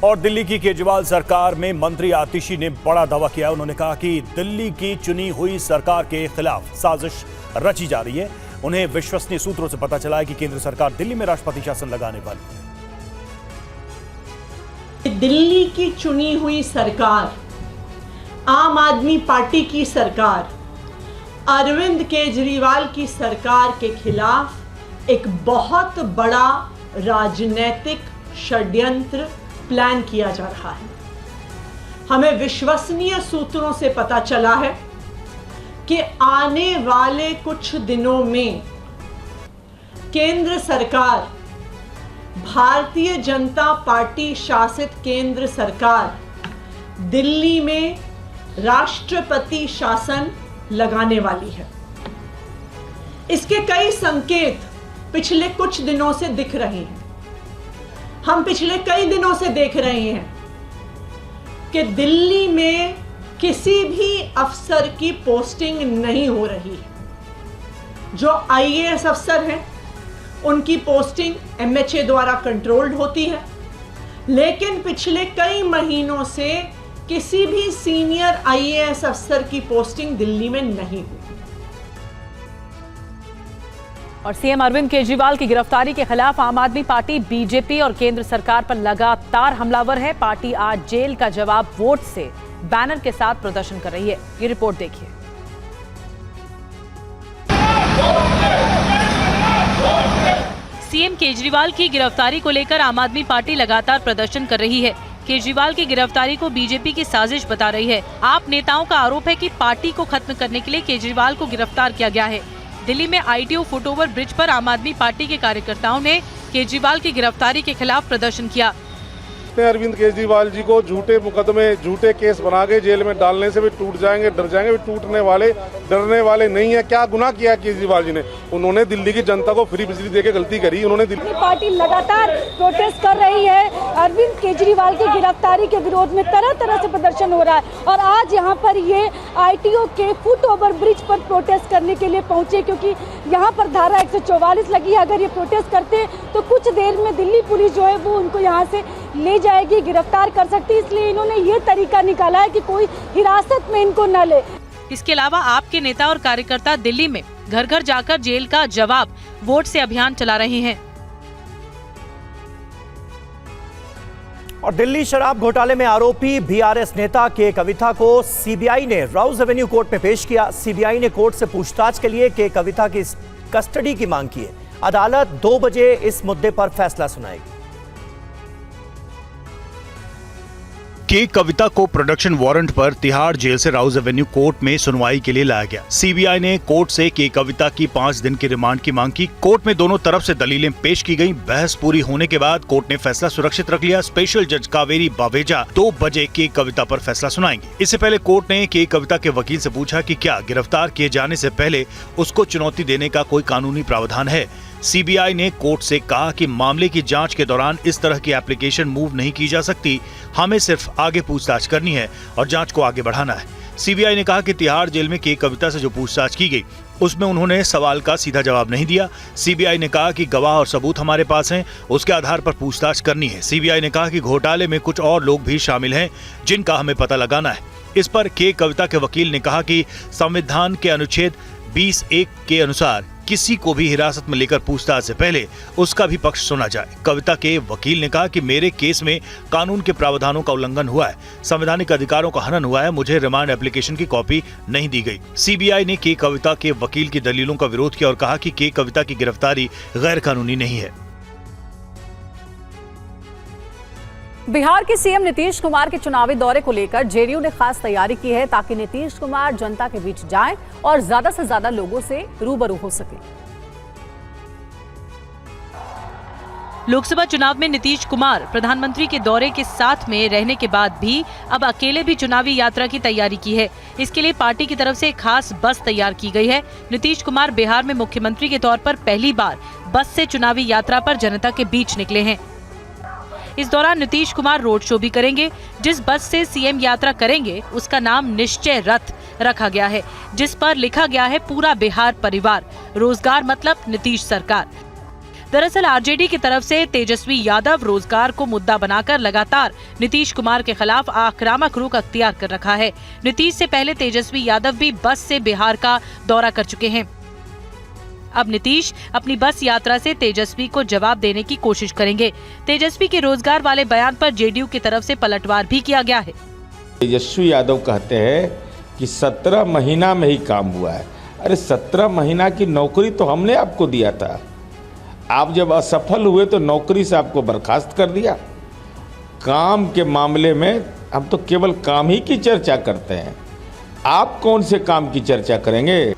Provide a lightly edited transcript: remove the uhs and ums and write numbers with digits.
और दिल्ली की केजरीवाल सरकार में मंत्री आतिशी ने बड़ा दावा किया। उन्होंने कहा कि दिल्ली की चुनी हुई सरकार के खिलाफ साजिश रची जा रही है। उन्हें विश्वसनीय सूत्रों से पता चला है कि केंद्र सरकार दिल्ली में राष्ट्रपति शासन लगाने वाली है। दिल्ली की चुनी हुई सरकार, आम आदमी पार्टी की सरकार, अरविंद केजरीवाल की सरकार के खिलाफ एक बहुत बड़ा राजनीतिक षड्यंत्र प्लान किया जा रहा है। हमें विश्वसनीय सूत्रों से पता चला है कि आने वाले कुछ दिनों में केंद्र सरकार, भारतीय जनता पार्टी शासित केंद्र सरकार दिल्ली में राष्ट्रपति शासन लगाने वाली है। इसके कई संकेत पिछले कुछ दिनों से दिख रहे हैं। हम पिछले कई दिनों से देख रहे हैं कि दिल्ली में किसी भी अफसर की पोस्टिंग नहीं हो रही है। जो आईएएस अफसर हैं उनकी पोस्टिंग एमएचए द्वारा कंट्रोल्ड होती है, लेकिन पिछले कई महीनों से किसी भी सीनियर आईएएस अफसर की पोस्टिंग दिल्ली में नहीं हुई। और सीएम अरविंद केजरीवाल की गिरफ्तारी के खिलाफ आम आदमी पार्टी, बीजेपी और केंद्र सरकार पर लगातार हमलावर है। पार्टी आज जेल का जवाब वोट से बैनर के साथ प्रदर्शन कर रही है। ये रिपोर्ट देखिए। सीएम केजरीवाल की गिरफ्तारी को लेकर आम आदमी पार्टी लगातार प्रदर्शन कर रही है। केजरीवाल की गिरफ्तारी को बीजेपी की साजिश बता रही है। आप नेताओं का आरोप है कि पार्टी को खत्म करने के लिए केजरीवाल को गिरफ्तार किया गया है। दिल्ली में आईटीओ फुटओवर ब्रिज पर आम आदमी पार्टी के कार्यकर्ताओं ने केजरीवाल की गिरफ्तारी के खिलाफ प्रदर्शन किया। अरविंद केजरीवाल जी को झूठे मुकदमे, झूठे केस बना के जेल में डालने से भी टूट जाएंगे, डर जाएंगे। भी टूटने वाले, डरने वाले नहीं है। क्या गुनाह किया केजरीवाल जी ने? उन्होंने दिल्ली की जनता को फ्री बिजली देके गलती करी। उन्होंने दिल्ली पार्टी लगातार प्रोटेस्ट कर रही है। अरविंद केजरीवाल की गिरफ्तारी के विरोध में तरह तरह से प्रदर्शन हो रहा है और आज यहाँ पर ये आईटीओ के फुट ओवर ब्रिज पर प्रोटेस्ट करने के लिए पहुंचे, क्योंकि यहाँ पर धारा 144 लगी है। अगर ये प्रोटेस्ट करते तो कुछ देर में दिल्ली पुलिस जो है वो उनको यहाँ से ले जाएगी, गिरफ्तार कर सकती है। इसलिए इन्होंने ये तरीका निकाला है कि कोई हिरासत में इनको न ले। इसके अलावा आपके नेता और कार्यकर्ता दिल्ली में घर घर जाकर जेल का जवाब वोट से अभियान चला रहे हैं। और दिल्ली शराब घोटाले में आरोपी बीआरएस नेता के कविता को सीबीआई ने राउज एवेन्यू कोर्ट में पेश किया। सीबीआई ने कोर्ट से पूछताछ के लिए के कविता की कस्टडी की मांग की है। अदालत 2 बजे इस मुद्दे पर फैसला सुनाएगी। के कविता को प्रोडक्शन वारंट पर तिहाड़ जेल से राउज एवेन्यू कोर्ट में सुनवाई के लिए लाया गया। सीबीआई ने कोर्ट से के कविता की 5 दिन की रिमांड की मांग की। कोर्ट में दोनों तरफ से दलीलें पेश की गईं। बहस पूरी होने के बाद कोर्ट ने फैसला सुरक्षित रख लिया। स्पेशल जज कावेरी बावेजा 2 बजे के कविता पर फैसला सुनाएंगे। इससे पहले कोर्ट ने के कविता के वकील से पूछा कि क्या गिरफ्तार किए जाने से पहले उसको चुनौती देने का कोई कानूनी प्रावधान है। सीबीआई ने कोर्ट से कहा कि मामले की जांच के दौरान इस तरह की एप्लीकेशन मूव नहीं की जा सकती। हमें सिर्फ आगे पूछताछ करनी है और जांच को आगे बढ़ाना है। सीबीआई ने कहा कि तिहाड़ जेल में के कविता से जो पूछताछ की गई उसमें उन्होंने सवाल का सीधा जवाब नहीं दिया। सीबीआई ने कहा कि गवाह और सबूत हमारे पास हैं, उसके आधार पर पूछताछ करनी है। सीबीआई ने कहा कि घोटाले में कुछ और लोग भी शामिल हैं जिनका हमें पता लगाना है। इस पर के कविता के वकील ने कहा कि संविधान के अनुच्छेद 20(1) के अनुसार किसी को भी हिरासत में लेकर पूछताछ से पहले उसका भी पक्ष सुना जाए। कविता के वकील ने कहा कि मेरे केस में कानून के प्रावधानों का उल्लंघन हुआ है, संवैधानिक अधिकारों का हनन हुआ है, मुझे रिमांड एप्लीकेशन की कॉपी नहीं दी गई। सीबीआई ने के कविता के वकील की दलीलों का विरोध किया और कहा कि के कविता की गिरफ्तारी गैर कानूनी नहीं है। बिहार के सीएम नीतीश कुमार के चुनावी दौरे को लेकर जेडीयू ने खास तैयारी की है ताकि नीतीश कुमार जनता के बीच जाएं और ज्यादा से ज्यादा लोगों से रूबरू हो सके। लोकसभा चुनाव में नीतीश कुमार प्रधानमंत्री के दौरे के साथ में रहने के बाद भी अब अकेले भी चुनावी यात्रा की तैयारी की है। इसके लिए पार्टी की तरफ से एक खास बस तैयार की गई है। नीतीश कुमार बिहार में मुख्यमंत्री के तौर पर पहली बार बस से चुनावी यात्रा पर जनता के बीच निकले हैं। इस दौरान नीतीश कुमार रोड शो भी करेंगे। जिस बस से सीएम यात्रा करेंगे उसका नाम निश्चय रथ रखा गया है, जिस पर लिखा गया है पूरा बिहार परिवार, रोजगार मतलब नीतीश सरकार। दरअसल आरजेडी की तरफ से तेजस्वी यादव रोजगार को मुद्दा बनाकर लगातार नीतीश कुमार के खिलाफ आक्रामक रुख अख्तियार कर रखा है। नीतीश से पहले तेजस्वी यादव भी बस से बिहार का दौरा कर चुके हैं। अब नीतीश अपनी बस यात्रा से तेजस्वी को जवाब देने की कोशिश करेंगे। तेजस्वी के रोजगार वाले बयान पर जेडीयू की तरफ से पलटवार भी किया गया है। तेजस्वी यादव कहते हैं कि 17 महीना में ही काम हुआ है। अरे 17 महीना की नौकरी तो हमने आपको दिया था। आप जब असफल हुए तो नौकरी से आपको बर्खास्त कर दिया। काम के मामले में हम तो केवल काम ही की चर्चा करते हैं। आप कौन से काम की चर्चा करेंगे?